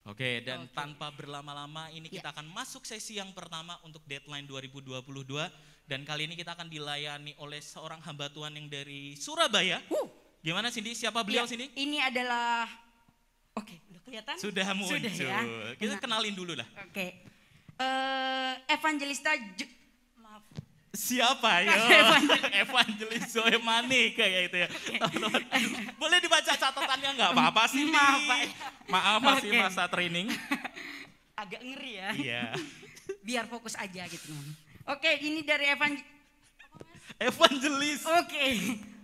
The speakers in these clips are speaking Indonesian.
Oke, dan Oke. tanpa berlama-lama ini Ya. kita akan masuk sesi yang pertama untuk deadline 2022 dan kali ini kita akan dilayani oleh seorang hamba Tuhan yang dari Surabaya. Gimana Cindy? Siapa Ya, beliau Cindy? ini adalah udah kelihatan? Sudah muncul. Sudah ya. Kita Nah, kenalin dulu lah. Oke. Evangelista maaf. Siapa yo? Evangelis Zoe Mani kayak itu ya. Teman-teman. Boleh dibaca catatannya nggak apa-apa sih? Maaf, Pak. Maaf masih Oke. masa training. Agak ngeri ya. Iya. Biar fokus aja gitu. Oke, ini dari Evangelis. Oke.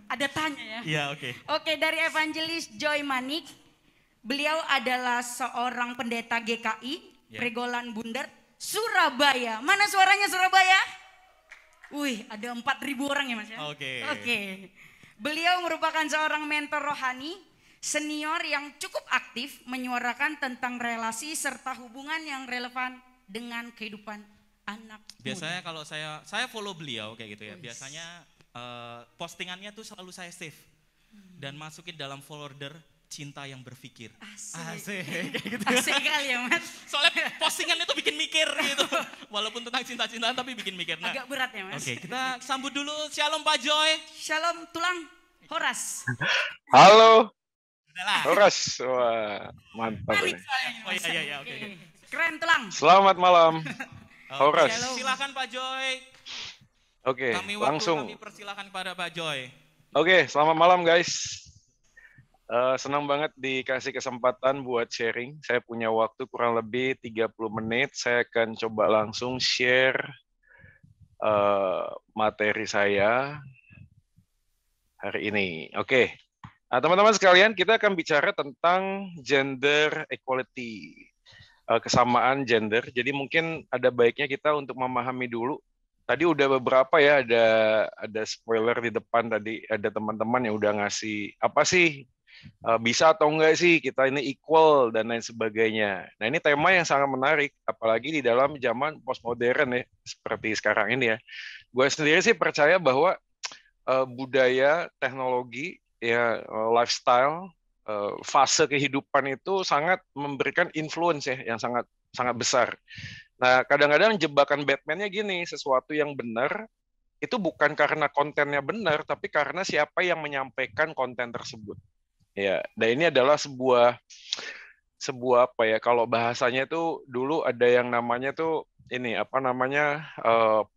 Ada tanya ya. Iya, oke. Oke, dari Evangelis Joy Manik. Beliau adalah seorang pendeta GKI, Ya. Pregolan Bundar, Surabaya. Mana suaranya Surabaya? Wih, ada 4.000 orang ya Mas ya? Oke. Oke. Beliau merupakan seorang mentor rohani, senior yang cukup aktif menyuarakan tentang relasi serta hubungan yang relevan dengan kehidupan anak Biasanya muda. kalau saya follow beliau kayak gitu ya. Biasanya postingannya tuh selalu saya save dan masukin dalam folder cinta yang berpikir. Asik. Kayak gitu. Asik kali ya Mas. Soalnya postingan itu bikin mikir gitu. Walaupun tentang cinta-cintaan tapi bikin mikir. Nah, Agak berat ya Mas. oke, kita sambut dulu. Shalom Pak Joy. Shalom tulang Horas. Halo, Udahlah. Horas. Wah, mantap Panik ini. soalnya, Oh Mas. iya, oke. Keren tulang. Selamat malam. Horas. Shalom. Silakan Pak Joy. Oke, langsung. Kami persilakan kepada Pak Joy. Oke, selamat malam guys. Senang banget dikasih kesempatan buat sharing. Saya punya waktu kurang lebih 30 menit. Saya akan coba langsung share materi saya hari ini. Oke. Nah, teman-teman sekalian, kita akan bicara tentang gender equality, kesamaan gender. Jadi mungkin ada baiknya kita untuk memahami dulu. Tadi udah beberapa ya, ada spoiler di depan tadi, ada teman-teman yang udah ngasih apa sih, bisa atau enggak sih kita ini equal dan lain sebagainya. Nah ini tema yang sangat menarik, apalagi di dalam zaman postmodern ya, seperti sekarang ini ya. Gue sendiri sih percaya bahwa budaya, teknologi, ya lifestyle, fase kehidupan itu sangat memberikan influence ya yang sangat sangat besar. Nah, kadang-kadang jebakan Batman-nya gini, sesuatu yang benar itu bukan karena kontennya benar, tapi karena siapa yang menyampaikan konten tersebut. Ya, dan ini adalah sebuah apa ya? Kalau bahasanya itu dulu ada yang namanya tuh ini apa namanya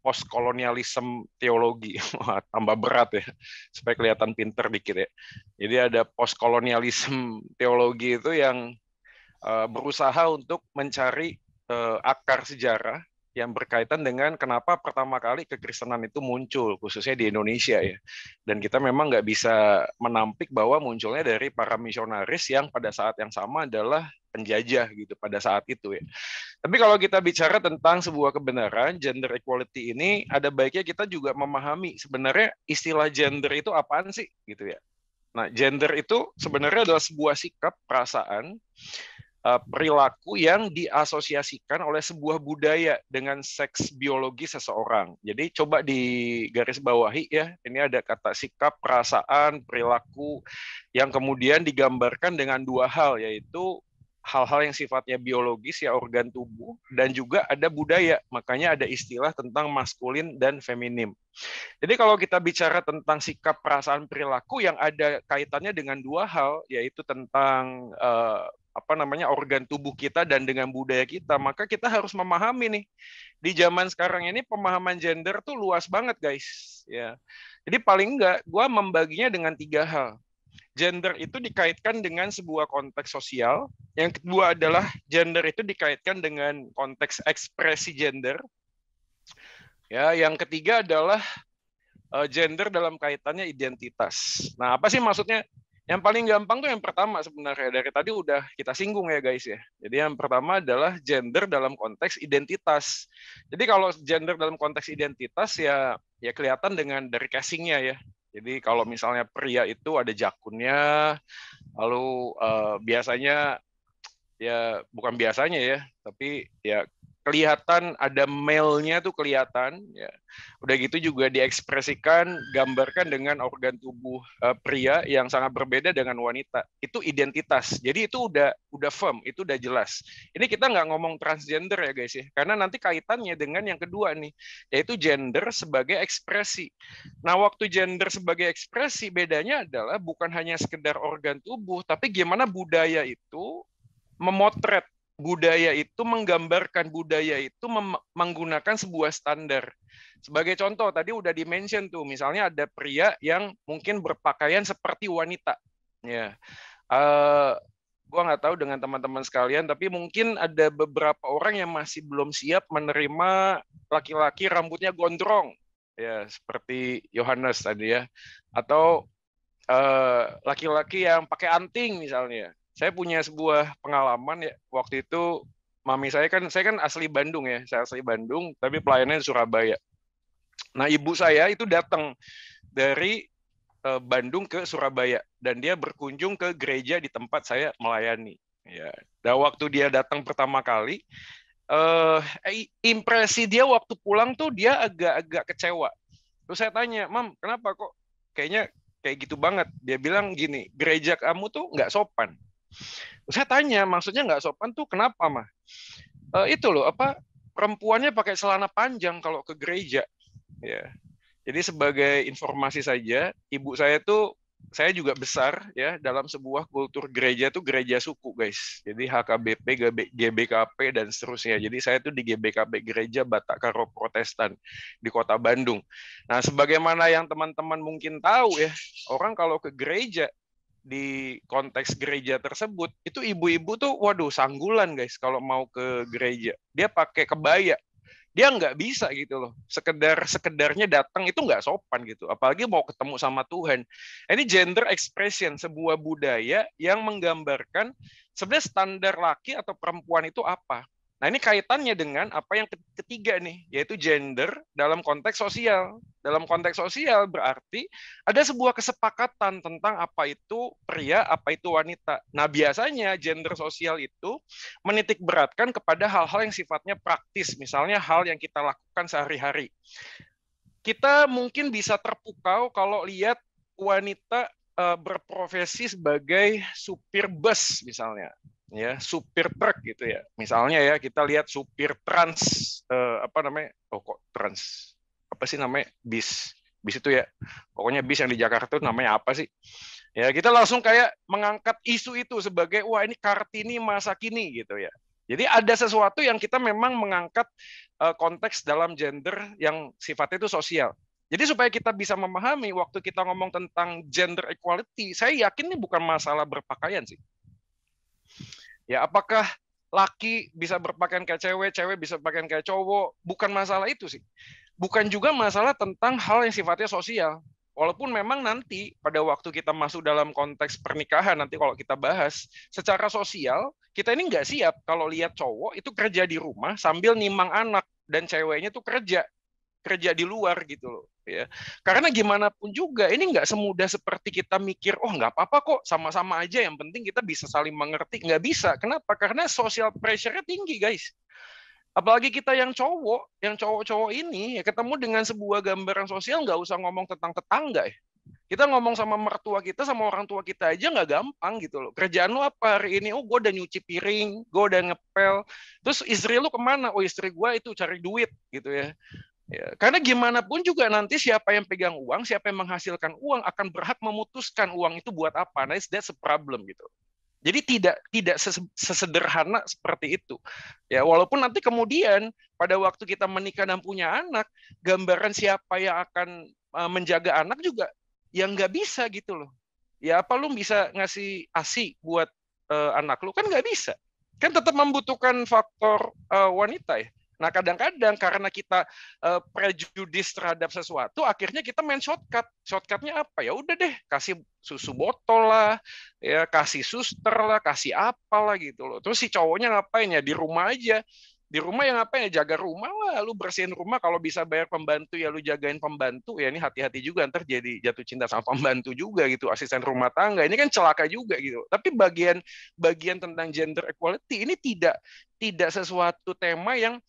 post kolonialisme teologi. Wah, tambah berat ya supaya kelihatan pinter dikit ya. Jadi ada post kolonialisme teologi itu yang berusaha untuk mencari akar sejarah yang berkaitan dengan kenapa pertama kali kekristenan itu muncul, khususnya di Indonesia ya. Dan kita memang nggak bisa menampik bahwa munculnya dari para misionaris yang pada saat yang sama adalah penjajah gitu pada saat itu ya. Tapi kalau kita bicara tentang sebuah kebenaran, gender equality ini ada baiknya kita juga memahami sebenarnya istilah gender itu apaan sih gitu ya. Nah, gender itu sebenarnya adalah sebuah sikap, perasaan, perilaku yang diasosiasikan oleh sebuah budaya dengan seks biologi seseorang. Jadi coba di garis bawahi ya, ini ada kata sikap, perasaan, perilaku yang kemudian digambarkan dengan dua hal, yaitu hal-hal yang sifatnya biologis ya organ tubuh dan juga ada budaya. Makanya ada istilah tentang maskulin dan feminim. Jadi kalau kita bicara tentang sikap, perasaan, perilaku yang ada kaitannya dengan dua hal, yaitu tentang organ tubuh kita dan dengan budaya kita, maka kita harus memahami nih di zaman sekarang ini pemahaman gender tuh luas banget guys ya. Jadi paling enggak gue membaginya dengan 3 hal. Gender itu dikaitkan dengan sebuah konteks sosial, yang kedua adalah gender itu dikaitkan dengan konteks ekspresi gender, ya, yang ketiga adalah gender dalam kaitannya identitas. Nah, apa sih maksudnya? Yang paling gampang tuh yang pertama sebenarnya, dari tadi udah kita singgung ya guys ya. Jadi yang pertama adalah gender dalam konteks identitas. Jadi kalau gender dalam konteks identitas ya kelihatan dari casingnya ya. Jadi kalau misalnya pria itu ada jakunnya, lalu biasanya ya bukan biasanya ya, tapi ya kelihatan ada male-nya tuh kelihatan, ya. Udah gitu juga diekspresikan, gambarkan dengan organ tubuh pria yang sangat berbeda dengan wanita. Itu identitas. Jadi itu udah firm, itu udah jelas. Ini kita nggak ngomong transgender ya guys ya, karena nanti kaitannya dengan yang kedua nih, yaitu gender sebagai ekspresi. Nah, waktu gender sebagai ekspresi bedanya adalah bukan hanya sekedar organ tubuh, tapi gimana budaya itu memotret, budaya itu menggambarkan, budaya itu menggunakan sebuah standar. Sebagai contoh, tadi udah di-mention tuh, misalnya ada pria yang mungkin berpakaian seperti wanita. Ya, gua nggak tahu dengan teman-teman sekalian, tapi mungkin ada beberapa orang yang masih belum siap menerima laki-laki rambutnya gondrong, ya seperti Yohanes tadi ya, atau laki-laki yang pakai anting misalnya. Saya punya sebuah pengalaman ya, waktu itu mami saya kan asli Bandung ya, saya asli Bandung, tapi pelayanannya di Surabaya. Nah, ibu saya itu datang dari Bandung ke Surabaya dan dia berkunjung ke gereja di tempat saya melayani. Ya, dan waktu dia datang pertama kali, impresi dia waktu pulang tuh dia agak-agak kecewa. Terus saya tanya, Mam, kenapa kok kayaknya kayak gitu banget? Dia bilang gini, gereja kamu tuh nggak sopan. Saya tanya, maksudnya nggak sopan tuh kenapa, mah? Itu loh, perempuannya pakai celana panjang kalau ke gereja. Ya. Jadi sebagai informasi saja, ibu saya tuh, saya juga besar ya dalam sebuah kultur gereja tuh gereja suku, guys. Jadi HKBP, GBKP dan seterusnya. Jadi saya tuh di GBKP Gereja Batak Karo Protestan di Kota Bandung. Nah, sebagaimana yang teman-teman mungkin tahu ya, orang kalau ke gereja di konteks gereja tersebut itu ibu-ibu tuh waduh sanggulan guys kalau mau ke gereja. Dia pakai kebaya. Dia nggak bisa gitu loh. Sekedarnya datang itu nggak sopan gitu. Apalagi mau ketemu sama Tuhan. Ini gender expression, sebuah budaya yang menggambarkan sebenarnya standar laki atau perempuan itu apa. Nah, ini kaitannya dengan apa yang ketiga nih, yaitu gender dalam konteks sosial. Dalam konteks sosial berarti ada sebuah kesepakatan tentang apa itu pria, apa itu wanita. Nah, biasanya gender sosial itu menitik beratkan kepada hal-hal yang sifatnya praktis, misalnya hal yang kita lakukan sehari-hari. Kita mungkin bisa terpukau kalau lihat wanita berprofesi sebagai supir bus misalnya. Ya, supir truk gitu ya. Misalnya ya, kita lihat supir trans apa sih namanya? Bis itu ya. Pokoknya bis yang di Jakarta itu namanya apa sih? Ya, kita langsung kayak mengangkat isu itu sebagai wah ini Kartini masa kini gitu ya. Jadi ada sesuatu yang kita memang mengangkat konteks dalam gender yang sifatnya itu sosial. Jadi supaya kita bisa memahami waktu kita ngomong tentang gender equality, saya yakin ini bukan masalah berpakaian sih. Ya, apakah laki bisa berpakaian kayak cewek, cewek bisa berpakaian kayak cowok? Bukan masalah itu sih. Bukan juga masalah tentang hal yang sifatnya sosial. Walaupun memang nanti pada waktu kita masuk dalam konteks pernikahan, nanti kalau kita bahas, secara sosial, kita ini nggak siap kalau lihat cowok itu kerja di rumah sambil nimang anak, dan ceweknya tuh kerja di luar gitu loh. Ya. Karena gimana pun juga ini nggak semudah seperti kita mikir, oh nggak apa-apa kok, sama-sama aja, yang penting kita bisa saling mengerti. Nggak bisa. Kenapa? Karena social pressure-nya tinggi, guys. Apalagi kita yang cowok-cowok ini ya ketemu dengan sebuah gambaran sosial, nggak usah ngomong tentang tetangga ya. Kita ngomong sama mertua kita, sama orang tua kita aja nggak gampang gitu loh. Kerjaan lu apa hari ini? Oh, gue udah nyuci piring, gue udah ngepel. Terus istri lu kemana? Oh, istri gue itu cari duit gitu ya. Ya, karena gimana pun juga nanti siapa yang pegang uang, siapa yang menghasilkan uang akan berhak memutuskan uang itu buat apa. Nah, that's a problem gitu. Jadi tidak sesederhana seperti itu. Ya, walaupun nanti kemudian pada waktu kita menikah dan punya anak, gambaran siapa yang akan menjaga anak juga yang nggak bisa gitu loh. Ya, apa lu bisa ngasih ASI buat anak lu? Kan nggak bisa. Kan tetap membutuhkan faktor wanita ya. Nah, kadang-kadang karena kita prejudis terhadap sesuatu, akhirnya kita main shortcut. Shortcutnya apa? Ya udah deh, kasih susu botol lah, ya kasih suster lah, kasih apa lah gitu loh. Terus si cowoknya ngapain ya? Di rumah aja. Di rumah yang ngapain ya? Jaga rumah lah, lu bersihin rumah. Kalau bisa bayar pembantu ya lu jagain pembantu. Ya ini hati-hati juga, ntar jadi jatuh cinta sama pembantu juga gitu, asisten rumah tangga. Ini kan celaka juga gitu. Tapi bagian tentang gender equality ini tidak sesuatu tema yang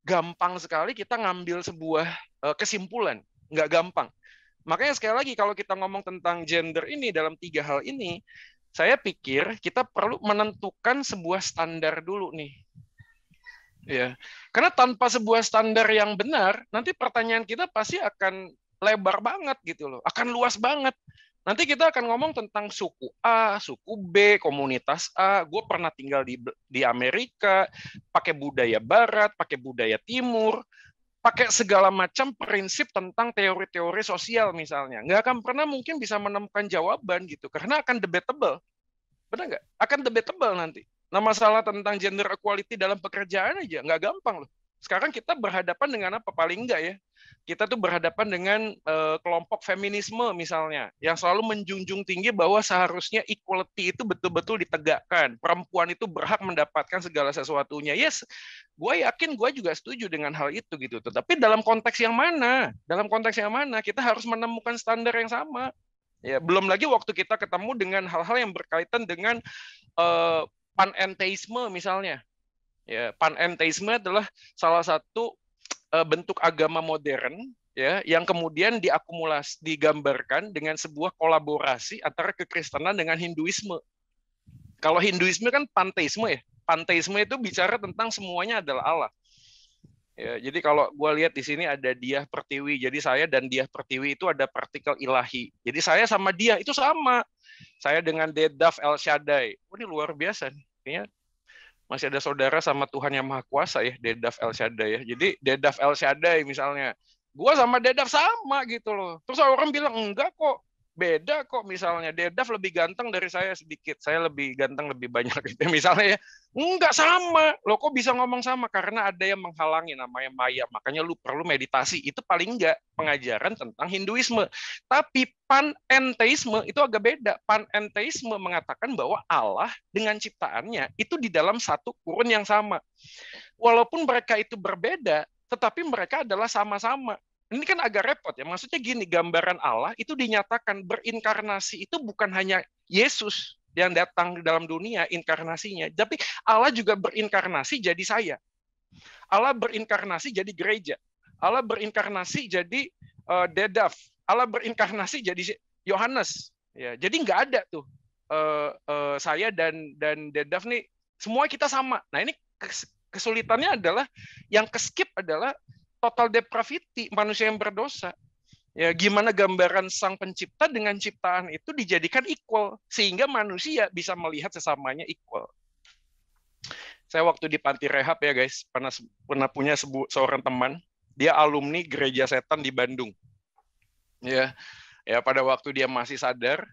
gampang sekali kita ngambil sebuah kesimpulan. Nggak gampang. Makanya sekali lagi kalau kita ngomong tentang gender ini dalam 3 hal ini, saya pikir kita perlu menentukan sebuah standar dulu nih. Ya. Karena tanpa sebuah standar yang benar, nanti pertanyaan kita pasti akan lebar banget gitu loh, akan luas banget. Nanti kita akan ngomong tentang suku A, suku B, komunitas A. Gue pernah tinggal di Amerika, pakai budaya Barat, pakai budaya Timur, pakai segala macam prinsip tentang teori-teori sosial misalnya. Nggak akan pernah mungkin bisa menemukan jawaban gitu, karena akan debatable. Benar nggak? Akan debatable nanti. Nah, masalah tentang gender equality dalam pekerjaan aja nggak gampang loh. Sekarang kita berhadapan dengan apa? Paling enggak ya. Kita tuh berhadapan dengan kelompok feminisme misalnya, yang selalu menjunjung tinggi bahwa seharusnya equality itu betul-betul ditegakkan. Perempuan itu berhak mendapatkan segala sesuatunya. Yes, gue yakin gue juga setuju dengan hal itu gitu. Tetapi dalam konteks yang mana? Dalam konteks yang mana? Kita harus menemukan standar yang sama. Ya, belum lagi waktu kita ketemu dengan hal-hal yang berkaitan dengan panentheisme misalnya. Ya, panentheisme adalah salah satu bentuk agama modern ya yang kemudian digambarkan dengan sebuah kolaborasi antara kekristenan dengan Hinduisme. Kalau Hinduisme kan panteisme ya. Panteisme itu bicara tentang semuanya adalah Allah. Ya, jadi kalau gue lihat di sini ada Diah Pertiwi, jadi saya dan Diah Pertiwi itu ada partikel ilahi. Jadi saya sama dia itu sama. Saya dengan Dedaf El Shaddai. Oh, ini luar biasa nih. Kayaknya masih ada saudara sama Tuhan yang Maha Kuasa ya, Dedaf El Shaddai ya. Jadi Dedaf El Shaddai misalnya, gua sama Dedaf sama gitu loh. Terus orang bilang enggak kok, beda kok misalnya. Dedaf lebih ganteng dari saya sedikit, saya lebih ganteng lebih banyak gitu misalnya ya. Enggak sama, lo kok bisa ngomong sama? Karena ada yang menghalangi namanya Maya, makanya lu perlu meditasi. Itu paling enggak pengajaran tentang Hinduisme. Tapi panentheisme itu agak beda. Panentheisme mengatakan bahwa Allah dengan ciptaannya itu di dalam satu kurun yang sama. Walaupun mereka itu berbeda, tetapi mereka adalah sama-sama. Ini kan agak repot ya. Maksudnya gini, gambaran Allah itu dinyatakan berinkarnasi itu bukan hanya Yesus yang datang di dalam dunia inkarnasinya, tapi Allah juga berinkarnasi jadi saya. Allah berinkarnasi jadi gereja. Allah berinkarnasi jadi Dedaf. Allah berinkarnasi jadi Yohanes. Ya, jadi nggak ada tuh saya dan Dedaf nih semua kita sama. Nah ini kesulitannya adalah yang keskip adalah total depravity, manusia yang berdosa. Ya, gimana gambaran sang pencipta dengan ciptaan itu dijadikan equal sehingga manusia bisa melihat sesamanya equal. Saya waktu di panti rehab ya guys, pernah punya seorang teman, dia alumni Gereja Setan di Bandung. Ya, pada waktu dia masih sadar,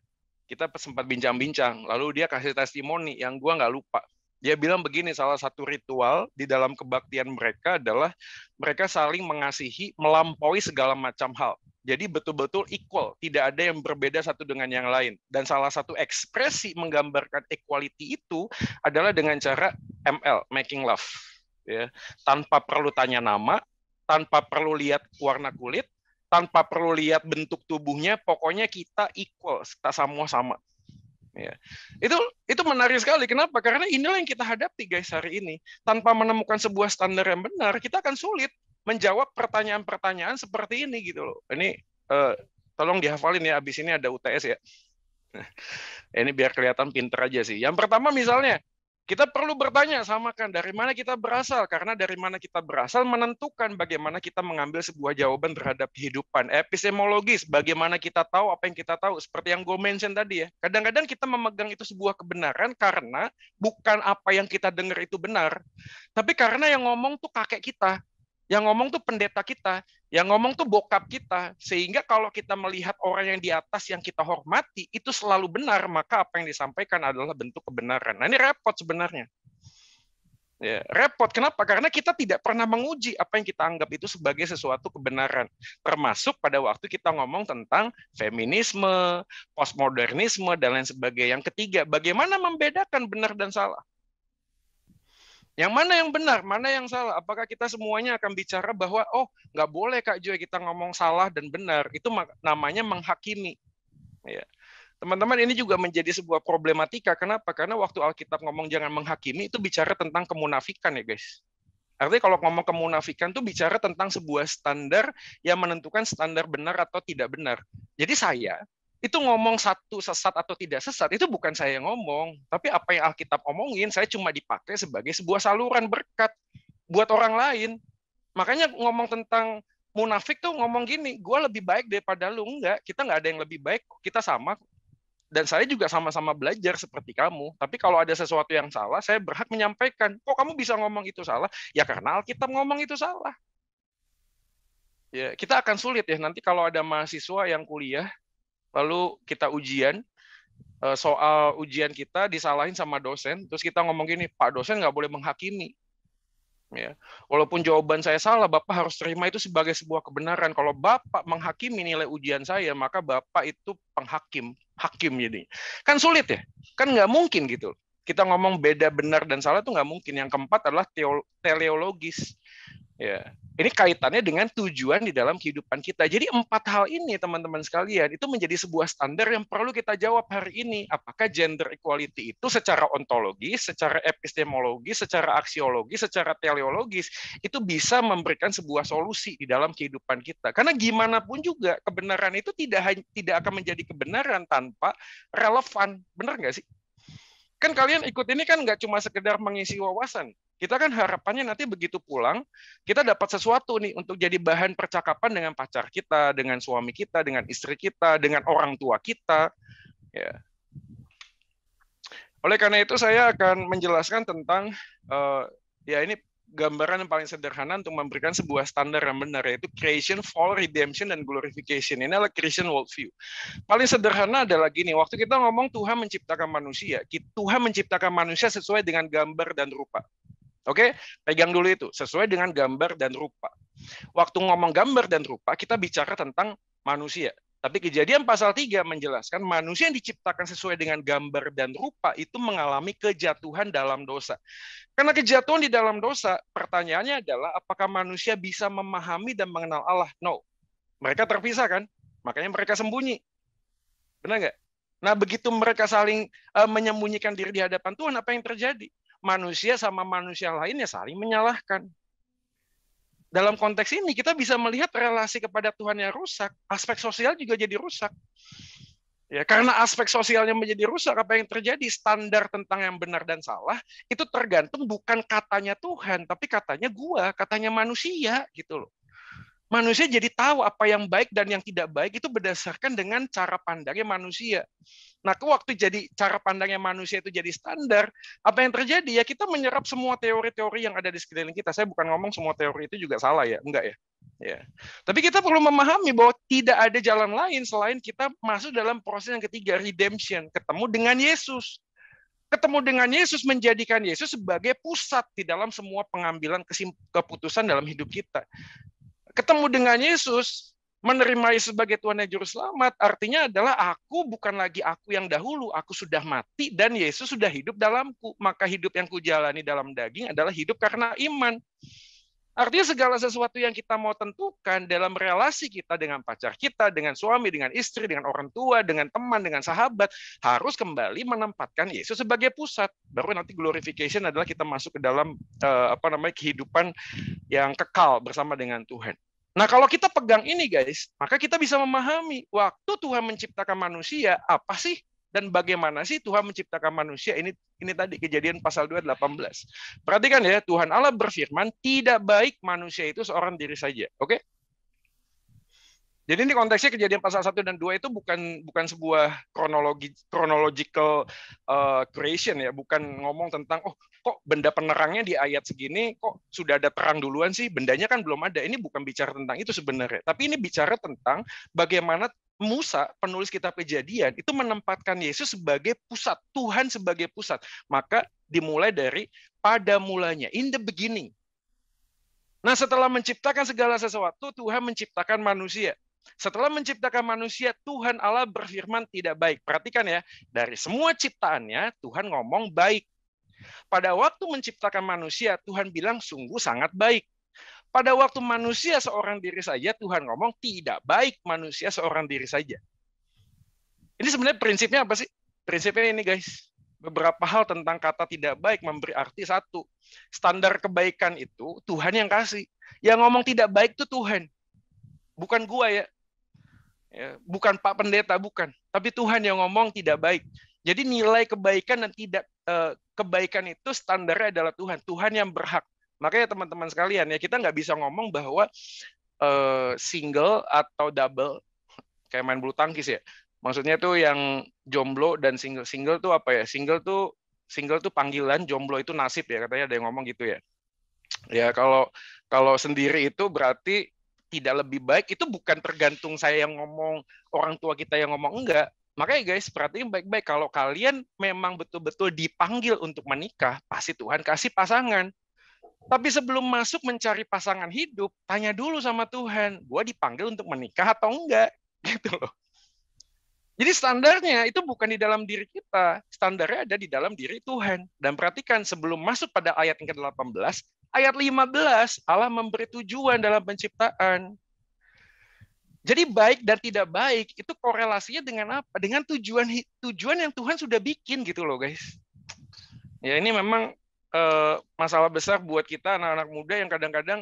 kita sempat bincang-bincang, lalu dia kasih testimoni yang gua nggak lupa. Dia bilang begini, salah satu ritual di dalam kebaktian mereka adalah mereka saling mengasihi melampaui segala macam hal. Jadi betul-betul equal, tidak ada yang berbeda satu dengan yang lain. Dan salah satu ekspresi menggambarkan equality itu adalah dengan cara ML, making love. Ya. Tanpa perlu tanya nama, tanpa perlu lihat warna kulit, tanpa perlu lihat bentuk tubuhnya, pokoknya kita equal, kita semua sama. Ya. Itu menarik sekali. Kenapa? Karena inilah yang kita hadapi guys hari ini. Tanpa menemukan sebuah standar yang benar, kita akan sulit menjawab pertanyaan-pertanyaan seperti ini gitu loh. Ini tolong dihafalin ya, abis ini ada UTS ya. Ini biar kelihatan pinter aja sih. Yang pertama misalnya, kita perlu bertanya, samakan dari mana kita berasal. Karena dari mana kita berasal menentukan bagaimana kita mengambil sebuah jawaban terhadap kehidupan. Epistemologis, bagaimana kita tahu apa yang kita tahu. Seperti yang gue mention tadi ya. Kadang-kadang kita memegang itu sebuah kebenaran karena bukan apa yang kita dengar itu benar. Tapi karena yang ngomong tuh kakek kita. Yang ngomong tuh pendeta kita, yang ngomong tuh bokap kita, sehingga kalau kita melihat orang yang di atas yang kita hormati, itu selalu benar, maka apa yang disampaikan adalah bentuk kebenaran. Nah ini repot sebenarnya. Ya, repot, kenapa? Karena kita tidak pernah menguji apa yang kita anggap itu sebagai sesuatu kebenaran. Termasuk pada waktu kita ngomong tentang feminisme, postmodernisme, dan lain sebagainya. Yang ketiga, bagaimana membedakan benar dan salah? Yang mana yang benar, mana yang salah? Apakah kita semuanya akan bicara bahwa, oh nggak boleh Kak Joy kita ngomong salah dan benar. Itu namanya menghakimi. Ya. Teman-teman, ini juga menjadi sebuah problematika. Kenapa? Karena waktu Alkitab ngomong jangan menghakimi, itu bicara tentang kemunafikan ya guys. Artinya kalau ngomong kemunafikan itu bicara tentang sebuah standar yang menentukan standar benar atau tidak benar. Jadi saya, itu ngomong satu sesat atau tidak sesat, itu bukan saya yang ngomong. Tapi apa yang Alkitab omongin, saya cuma dipakai sebagai sebuah saluran berkat buat orang lain. Makanya ngomong tentang munafik tuh ngomong gini, gue lebih baik daripada lu. Enggak, kita nggak ada yang lebih baik, kita sama. Dan saya juga sama-sama belajar seperti kamu. Tapi kalau ada sesuatu yang salah, saya berhak menyampaikan. Kok kamu bisa ngomong itu salah? Ya karena Alkitab ngomong itu salah. Ya, kita akan sulit ya nanti kalau ada mahasiswa yang kuliah, lalu kita ujian, soal ujian kita disalahin sama dosen, terus kita ngomong gini, Pak dosen nggak boleh menghakimi. Ya. Walaupun jawaban saya salah, Bapak harus terima itu sebagai sebuah kebenaran. Kalau Bapak menghakimi nilai ujian saya, maka Bapak itu penghakim, hakim jadi. Kan sulit ya, kan nggak mungkin gitu. Kita ngomong beda benar dan salah itu nggak mungkin. Yang keempat adalah teleologis. Ya, ini kaitannya dengan tujuan di dalam kehidupan kita. Jadi 4 hal ini teman-teman sekalian itu menjadi sebuah standar yang perlu kita jawab hari ini. Apakah gender equality itu secara ontologis, secara epistemologis, secara aksiologis, secara teleologis itu bisa memberikan sebuah solusi di dalam kehidupan kita. Karena gimana pun juga kebenaran itu tidak akan menjadi kebenaran tanpa relevan. Benar nggak sih? Kan kalian ikut ini kan nggak cuma sekedar mengisi wawasan. Kita kan harapannya nanti begitu pulang, kita dapat sesuatu nih untuk jadi bahan percakapan dengan pacar kita, dengan suami kita, dengan istri kita, dengan orang tua kita. Ya. Oleh karena itu saya akan menjelaskan tentang, ya ini gambaran yang paling sederhana untuk memberikan sebuah standar yang benar, yaitu creation, fall, redemption, dan glorification. Ini adalah Christian worldview. Paling sederhana adalah gini, waktu kita ngomong Tuhan menciptakan manusia, Tuhan menciptakan manusia sesuai dengan gambar dan rupa. Oke, pegang dulu itu, sesuai dengan gambar dan rupa. Waktu ngomong gambar dan rupa, kita bicara tentang manusia. Tapi Kejadian pasal 3 menjelaskan manusia yang diciptakan sesuai dengan gambar dan rupa itu mengalami kejatuhan dalam dosa. Karena kejatuhan di dalam dosa, pertanyaannya adalah apakah manusia bisa memahami dan mengenal Allah? No. Mereka terpisah kan? Makanya mereka sembunyi. Benar nggak? Nah, begitu mereka saling menyembunyikan diri di hadapan Tuhan, apa yang terjadi? Manusia sama manusia lainnya saling menyalahkan. Dalam konteks ini kita bisa melihat relasi kepada Tuhan yang rusak, aspek sosial juga jadi rusak. Ya, karena aspek sosialnya menjadi rusak, apa yang terjadi? Standar tentang yang benar dan salah itu tergantung bukan katanya Tuhan, tapi katanya gua, katanya manusia gitu loh. Manusia jadi tahu apa yang baik dan yang tidak baik itu berdasarkan dengan cara pandangnya manusia. Nah, waktu jadi cara pandangnya manusia itu jadi standar, apa yang terjadi? Ya kita menyerap semua teori-teori yang ada di sekeliling kita. Saya bukan ngomong semua teori itu juga salah ya, enggak ya. Ya. Tapi kita perlu memahami bahwa tidak ada jalan lain selain kita masuk dalam proses yang ketiga, redemption, ketemu dengan Yesus. Ketemu dengan Yesus, menjadikan Yesus sebagai pusat di dalam semua pengambilan keputusan dalam hidup kita. Ketemu dengan Yesus, menerima Yesus sebagai Tuhan dan Juru Selamat, artinya adalah aku bukan lagi aku yang dahulu, aku sudah mati dan Yesus sudah hidup dalamku. Maka hidup yang kujalani dalam daging adalah hidup karena iman. Artinya segala sesuatu yang kita mau tentukan dalam relasi kita dengan pacar kita, dengan suami, dengan istri, dengan orang tua, dengan teman, dengan sahabat, harus kembali menempatkan Yesus sebagai pusat. Baru nanti glorification adalah kita masuk ke dalam kehidupan yang kekal bersama dengan Tuhan. Nah, kalau kita pegang ini guys, maka kita bisa memahami waktu Tuhan menciptakan manusia, apa sih dan bagaimana sih Tuhan menciptakan manusia. Ini tadi Kejadian pasal 2:18. Perhatikan ya, Tuhan Allah berfirman, tidak baik manusia itu seorang diri saja. Oke? Jadi ini konteksnya Kejadian pasal 1 dan 2 itu bukan sebuah chronological creation ya, bukan ngomong tentang kok benda penerangnya di ayat segini kok sudah ada terang duluan sih, bendanya kan belum ada. Ini bukan bicara tentang itu sebenarnya, tapi ini bicara tentang bagaimana Musa, penulis kitab Kejadian, itu menempatkan Yesus sebagai pusat, Tuhan sebagai pusat. Maka dimulai dari pada mulanya, in the beginning. Nah, setelah menciptakan segala sesuatu, Tuhan menciptakan manusia. Setelah menciptakan manusia, Tuhan Allah berfirman tidak baik. Perhatikan ya, dari semua ciptaannya, Tuhan ngomong baik. Pada waktu menciptakan manusia, Tuhan bilang sungguh sangat baik. Pada waktu manusia seorang diri saja, Tuhan ngomong tidak baik manusia seorang diri saja. Ini sebenarnya prinsipnya apa sih? Prinsipnya ini guys, beberapa hal tentang kata tidak baik memberi arti satu. Standar kebaikan itu Tuhan yang kasih. Yang ngomong tidak baik itu Tuhan. Bukan gua ya. Bukan Pak Pendeta, bukan. Tapi Tuhan yang ngomong tidak baik. Jadi nilai kebaikan dan tidak kebaikan itu standarnya adalah Tuhan. Tuhan yang berhak. Makanya teman-teman sekalian ya, kita nggak bisa ngomong bahwa single atau double kayak main bulu tangkis ya. Maksudnya tuh yang jomblo dan single tuh apa ya? Single tuh panggilan, jomblo itu nasib ya, katanya ada yang ngomong gitu ya. Ya kalau sendiri itu berarti tidak lebih baik, itu bukan tergantung saya yang ngomong, orang tua kita yang ngomong, enggak. Makanya guys, perhatiin baik-baik, kalau kalian memang betul-betul dipanggil untuk menikah, pasti Tuhan kasih pasangan. Tapi sebelum masuk mencari pasangan hidup, tanya dulu sama Tuhan, gue dipanggil untuk menikah atau enggak? Gitu loh. Jadi standarnya itu bukan di dalam diri kita, standarnya ada di dalam diri Tuhan. Dan perhatikan, sebelum masuk pada ayat yang ke-18, ayat 15, Allah memberi tujuan dalam penciptaan. Jadi baik dan tidak baik, itu korelasinya dengan apa? Dengan tujuan yang Tuhan sudah bikin gitu loh guys. Ya ini memang masalah besar buat kita anak-anak muda yang kadang-kadang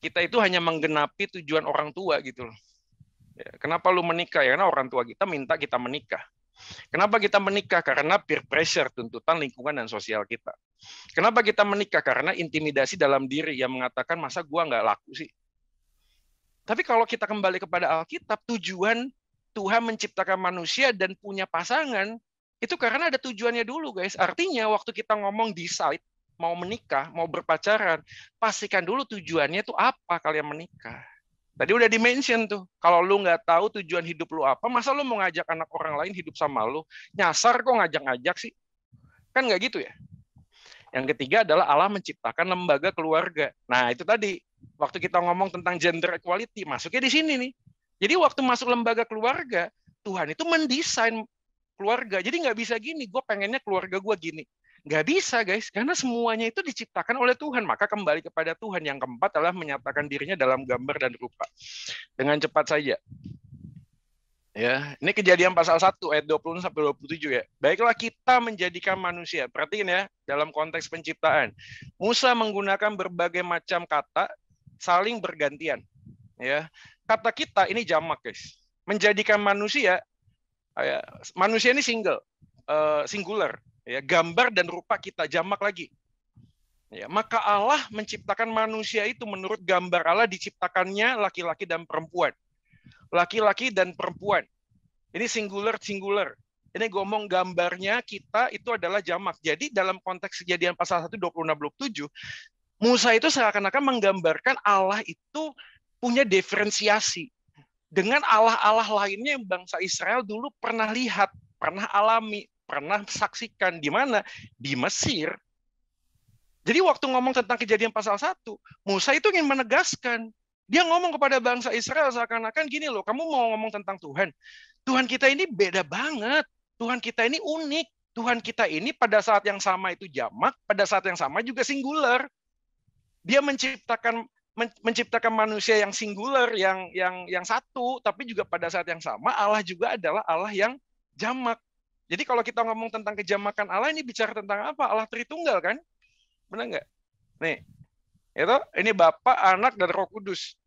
kita itu hanya menggenapi tujuan orang tua gitu loh. Ya, kenapa lu menikah? Ya, karena orang tua kita minta kita menikah. Kenapa kita menikah? Karena peer pressure, tuntutan lingkungan dan sosial kita. Kenapa kita menikah? Karena intimidasi dalam diri yang mengatakan, masa gua nggak laku sih? Tapi kalau kita kembali kepada Alkitab, tujuan Tuhan menciptakan manusia dan punya pasangan, itu karena ada tujuannya dulu guys. Artinya waktu kita ngomong decide, mau menikah, mau berpacaran, pastikan dulu tujuannya itu apa kalian menikah. Tadi udah di-mention tuh, kalau lu nggak tahu tujuan hidup lu apa, masa lu mau ngajak anak orang lain hidup sama lu? Nyasar kok ngajak-ngajak sih? Kan nggak gitu ya? Yang ketiga adalah Allah menciptakan lembaga keluarga. Nah itu tadi, waktu kita ngomong tentang gender equality, masuknya di sini nih. Jadi waktu masuk lembaga keluarga, Tuhan itu mendesain keluarga. Jadi nggak bisa gini, gue pengennya keluarga gue gini. Nggak bisa guys, karena semuanya itu diciptakan oleh Tuhan. Maka kembali kepada Tuhan. Yang keempat adalah menyatakan dirinya dalam gambar dan rupa. Dengan cepat saja. Ya, ini Kejadian pasal 1 ayat 20 sampai 27 ya. Baiklah kita menjadikan manusia. Perhatiin ya, dalam konteks penciptaan. Musa menggunakan berbagai macam kata saling bergantian. Ya. Kata kita ini jamak guys. Menjadikan manusia, ya, manusia ini singular. Ya, gambar dan rupa kita jamak lagi. Ya, maka Allah menciptakan manusia itu menurut gambar Allah, diciptakannya laki-laki dan perempuan. Laki-laki dan perempuan. Ini singular. Ini ngomong gambarnya kita itu adalah jamak. Jadi dalam konteks Kejadian pasal 1 26-27, Musa itu seakan-akan menggambarkan Allah itu punya diferensiasi dengan Allah-Allah lainnya yang bangsa Israel dulu pernah lihat, pernah alami, pernah saksikan. Di mana? Di Mesir. Jadi waktu ngomong tentang Kejadian pasal 1, Musa itu ingin menegaskan. Dia ngomong kepada bangsa Israel seakan-akan gini loh, kamu mau ngomong tentang Tuhan. Tuhan kita ini beda banget. Tuhan kita ini unik. Tuhan kita ini pada saat yang sama itu jamak, pada saat yang sama juga singular. Dia menciptakan manusia yang singular, yang satu, tapi juga pada saat yang sama Allah juga adalah Allah yang jamak. Jadi kalau kita ngomong tentang kejamakan Allah, ini bicara tentang apa? Allah Tritunggal kan? Benar nggak? Nih, itu ini Bapa, Anak, dan Roh Kudus.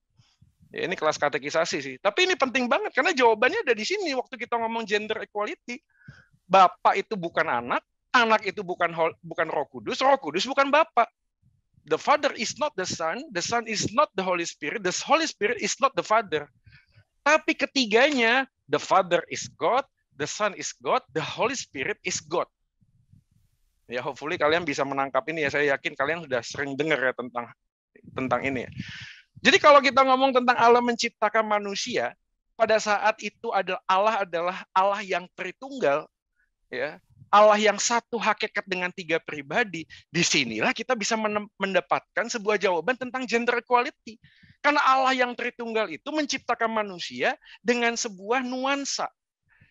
Ya, ini kelas katekisasi sih. Tapi ini penting banget karena jawabannya ada di sini waktu kita ngomong gender equality. Bapa itu bukan anak, anak itu bukan Roh Kudus bukan Bapa. The Father is not the Son is not the Holy Spirit is not the Father. Tapi ketiganya, the Father is God, the Son is God, the Holy Spirit is God. Ya, hopefully kalian bisa menangkap ini ya. Saya yakin kalian sudah sering dengar ya tentang ini. Jadi kalau kita ngomong tentang Allah menciptakan manusia, pada saat itu Allah adalah Allah yang Tritunggal, ya. Allah yang satu hakikat dengan tiga pribadi. Disinilah kita bisa mendapatkan sebuah jawaban tentang gender equality. Karena Allah yang Tritunggal itu menciptakan manusia dengan sebuah nuansa,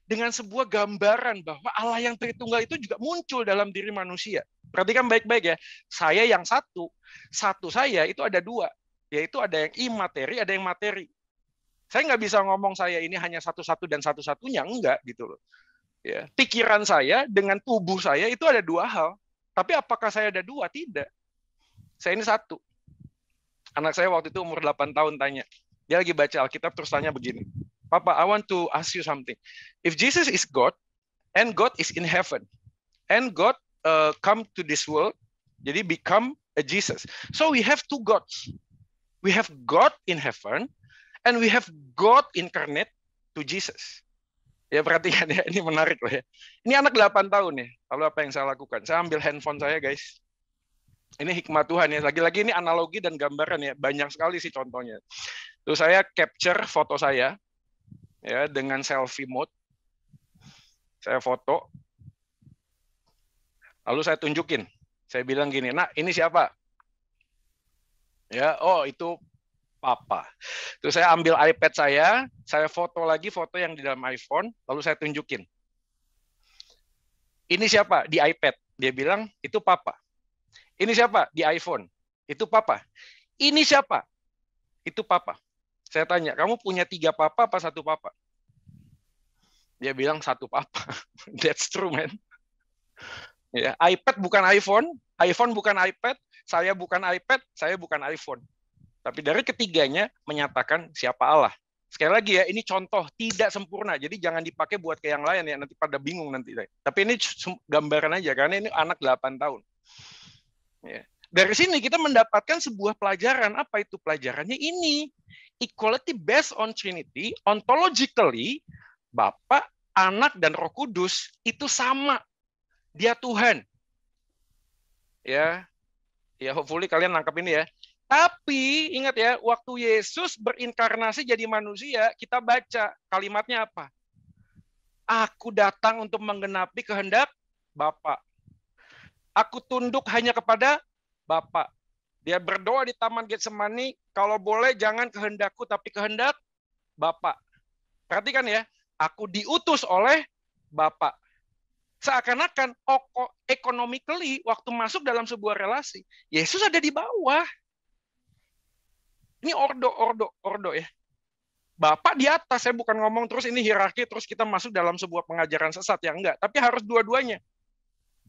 dengan sebuah gambaran bahwa Allah yang Tritunggal itu juga muncul dalam diri manusia. Perhatikan baik-baik ya. Saya yang satu saya itu ada dua. Yaitu ada yang imateri, ada yang materi. Saya nggak bisa ngomong saya ini hanya satu-satu dan satu-satunya, enggak gitu loh. Ya, pikiran saya dengan tubuh saya itu ada dua hal. Tapi apakah saya ada dua? Tidak. Saya ini satu. Anak saya waktu itu umur 8 tahun tanya. Dia lagi baca Alkitab terus tanya begini. Papa, I want to ask you something. If Jesus is God, and God is in heaven, and God come to this world, jadi become a Jesus. So we have two gods. We have God in heaven, and we have God incarnate to Jesus. Ya perhatikan ya, ini menarik loh ya. Ini anak 8 tahun ya. Lalu apa yang saya lakukan? Saya ambil handphone saya guys. Ini hikmah Tuhan ya. Lagi-lagi ini analogi dan gambaran ya. Banyak sekali sih contohnya. Terus saya capture foto saya ya dengan selfie mode. Saya foto. Lalu saya tunjukin. Saya bilang gini, "Nak, ini siapa?" Ya, oh itu Papa. Terus saya ambil iPad saya foto lagi foto yang di dalam iPhone, lalu saya tunjukin. Ini siapa? Di iPad. Dia bilang, itu Papa. Ini siapa? Di iPhone. Itu Papa. Ini siapa? Itu Papa. Saya tanya, kamu punya 3 Papa apa 1 Papa? Dia bilang 1 Papa. That's true, man. Ya, iPad bukan iPhone, iPhone bukan iPad, saya bukan iPad, saya bukan iPhone. Tapi dari ketiganya menyatakan siapa Allah. Sekali lagi ya, ini contoh tidak sempurna. Jadi jangan dipakai buat ke yang lain ya, nanti pada bingung nanti. Tapi ini gambaran aja, karena ini anak 8 tahun. Ya. Dari sini kita mendapatkan sebuah pelajaran. Apa itu pelajarannya? Ini. Equality based on Trinity, ontologically, Bapa, Anak, dan Roh Kudus itu sama. Dia Tuhan. Ya, hopefully kalian nangkap ini ya. Tapi ingat ya, waktu Yesus berinkarnasi jadi manusia, kita baca kalimatnya apa? Aku datang untuk menggenapi kehendak Bapa. Aku tunduk hanya kepada Bapa. Dia berdoa di Taman Getsemani, kalau boleh jangan kehendakku tapi kehendak Bapa. Perhatikan ya, aku diutus oleh Bapa. Seakan-akan economically waktu masuk dalam sebuah relasi, Yesus ada di bawah. Ini ordo ya. Bapak di atas, saya bukan ngomong terus ini hierarki, terus kita masuk dalam sebuah pengajaran sesat, ya enggak. Tapi harus dua-duanya.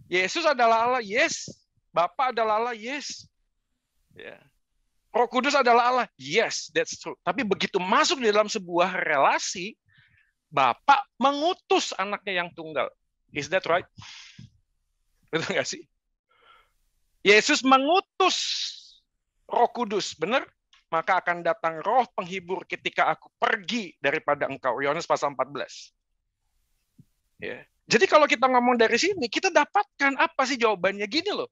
Yesus adalah Allah, yes. Bapak adalah Allah, yes. Ya. Roh Kudus adalah Allah, yes, that's true. Tapi begitu masuk di dalam sebuah relasi, Bapak mengutus anaknya yang tunggal. Is that right? Betul nggak sih? Yesus mengutus Roh Kudus, benar? Maka akan datang roh penghibur ketika aku pergi daripada engkau. Yohanes pasal 14. Ya. Jadi kalau kita ngomong dari sini, kita dapatkan apa sih jawabannya? Gini loh,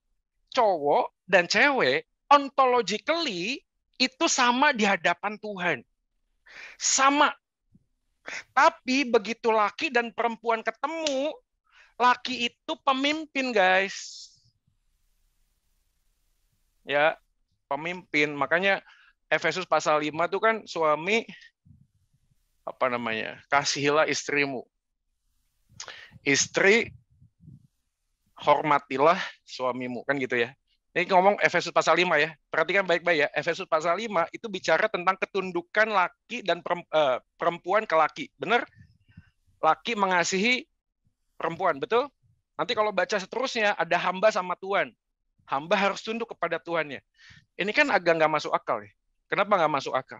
cowok dan cewek ontologically itu sama di hadapan Tuhan. Sama. Tapi begitu laki dan perempuan ketemu, laki itu pemimpin, guys. Ya, pemimpin. Makanya Efesus pasal 5 itu kan suami kasihilah istrimu. Istri hormatilah suamimu, kan gitu ya. Ini ngomong Efesus pasal 5 ya. Perhatikan baik-baik ya. Efesus pasal 5 itu bicara tentang ketundukan laki dan perempuan ke laki. Benar? Laki mengasihi perempuan, betul? Nanti kalau baca seterusnya ada hamba sama Tuhan. Hamba harus tunduk kepada Tuhannya. Ini kan agak nggak masuk akal ya. Kenapa nggak masuk akal?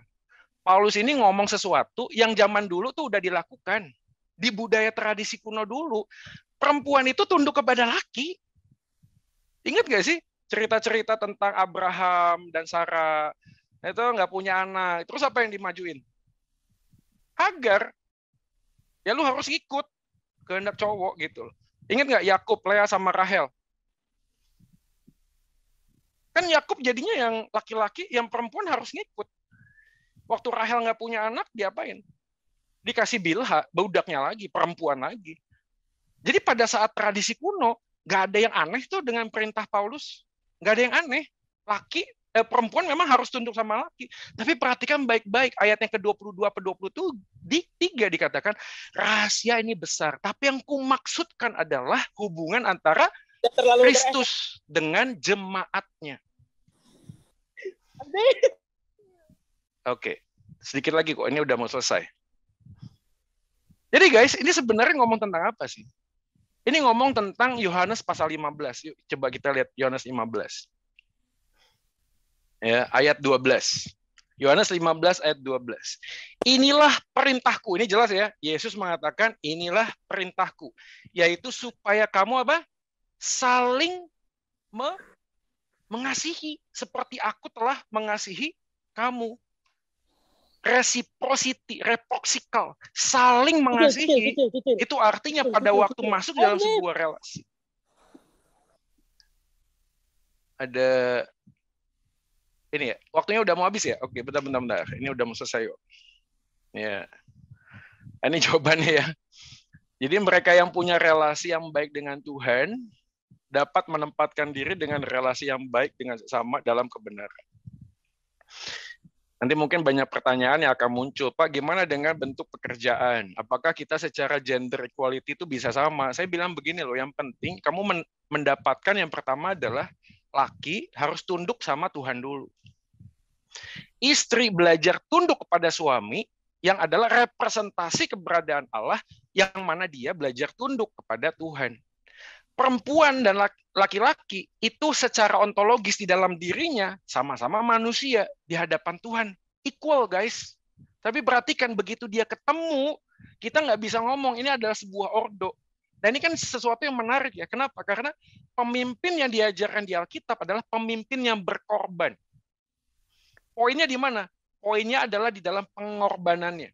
Paulus ini ngomong sesuatu yang zaman dulu tuh udah dilakukan. Di budaya tradisi kuno dulu, perempuan itu tunduk kepada laki. Ingat nggak sih cerita-cerita tentang Abraham dan Sarah? Itu nggak punya anak. Terus apa yang dimajuin? Hagar. Ya lu harus ikut kehendak cowok gitu. Ingat nggak Yakub, Lea sama Rahel? Kan Yakub jadinya yang laki-laki, yang perempuan harus ngikut. Waktu Rahel nggak punya anak, diapain? Dikasih Bilha, budaknya lagi, perempuan lagi. Jadi pada saat tradisi kuno, nggak ada yang aneh tuh dengan perintah Paulus. Nggak ada yang aneh. Perempuan memang harus tunduk sama laki. Tapi perhatikan baik-baik, ayatnya ke-22-23 dikatakan, rahasia ini besar. Tapi yang kumaksudkan adalah hubungan antara Kristus dengan jemaatnya. Oke. Sedikit lagi kok, ini udah mau selesai. Jadi guys, ini sebenarnya ngomong tentang apa sih? Ini ngomong tentang Yohanes pasal 15. Yuk coba kita lihat Yohanes 15. Ya, ayat 12. Yohanes 15 ayat 12. Inilah perintahku. Ini jelas ya. Yesus mengatakan inilah perintahku, yaitu supaya kamu apa? Saling mengasihi seperti aku telah mengasihi kamu. Reciprocity, reciprocal, saling mengasihi, itu artinya pada waktu masuk dalam sebuah relasi. Ada ini ya, waktunya udah mau habis ya? Oke, bentar. Ini udah mau selesai kok. Ya. Ini jawabannya ya. Jadi mereka yang punya relasi yang baik dengan Tuhan dapat menempatkan diri dengan relasi yang baik dengan sesama dalam kebenaran. Nanti mungkin banyak pertanyaan yang akan muncul, Pak, gimana dengan bentuk pekerjaan? Apakah kita secara gender equality itu bisa sama? Saya bilang begini loh, yang penting kamu mendapatkan yang pertama adalah laki harus tunduk sama Tuhan dulu. Istri belajar tunduk kepada suami yang adalah representasi keberadaan Allah yang mana dia belajar tunduk kepada Tuhan. Perempuan dan laki-laki itu secara ontologis di dalam dirinya sama-sama manusia di hadapan Tuhan. Equal guys. Tapi perhatikan begitu dia ketemu, kita nggak bisa ngomong ini adalah sebuah ordo. Dan ini kan sesuatu yang menarik ya. Kenapa? Karena pemimpin yang diajarkan di Alkitab adalah pemimpin yang berkorban. Poinnya di mana? Poinnya adalah di dalam pengorbanannya.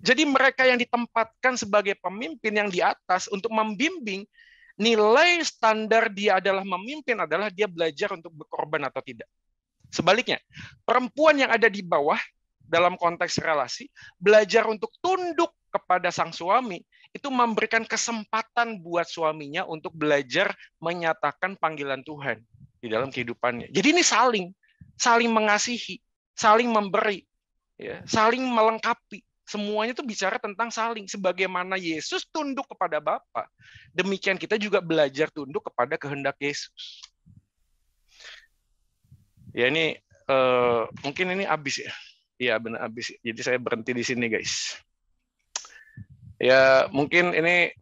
Jadi mereka yang ditempatkan sebagai pemimpin yang di atas untuk membimbing, nilai standar dia adalah memimpin adalah dia belajar untuk berkorban atau tidak. Sebaliknya, perempuan yang ada di bawah dalam konteks relasi, belajar untuk tunduk kepada sang suami, itu memberikan kesempatan buat suaminya untuk belajar menyatakan panggilan Tuhan di dalam kehidupannya. Jadi ini saling mengasihi, saling memberi, ya, saling melengkapi. Semuanya itu bicara tentang saling. Sebagaimana Yesus tunduk kepada Bapa, demikian kita juga belajar tunduk kepada kehendak Yesus. Ya ini mungkin ini habis ya. Iya benar habis. Jadi saya berhenti di sini guys. Ya mungkin ini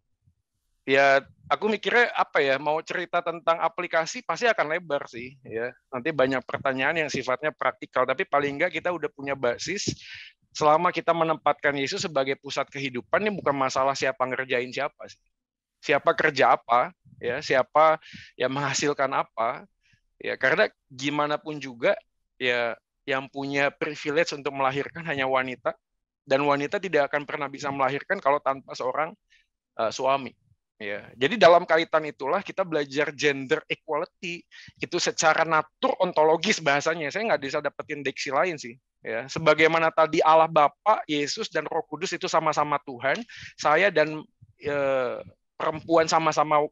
ya aku mikirnya apa ya, mau cerita tentang aplikasi pasti akan lebar sih ya. Nanti banyak pertanyaan yang sifatnya praktikal, tapi paling enggak kita udah punya basis. Selama kita menempatkan Yesus sebagai pusat kehidupan, ini bukan masalah siapa ngerjain siapa sih. Siapa kerja apa, ya, siapa yang menghasilkan apa. Ya, karena gimana pun juga ya yang punya privilege untuk melahirkan hanya wanita, dan wanita tidak akan pernah bisa melahirkan kalau tanpa seorang suami. Ya, jadi dalam kaitan itulah kita belajar gender equality itu secara natur ontologis bahasanya. Saya nggak bisa dapetin diksi lain sih. Ya, sebagaimana tadi Allah Bapa, Yesus dan Roh Kudus itu sama-sama Tuhan, saya dan perempuan sama-sama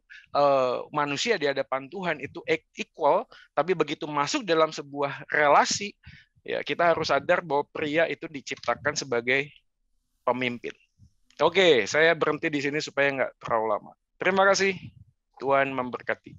manusia di hadapan Tuhan itu equal, tapi begitu masuk dalam sebuah relasi, ya kita harus sadar bahwa pria itu diciptakan sebagai pemimpin. Oke, saya berhenti di sini supaya nggak terlalu lama. Terima kasih, Tuhan memberkati.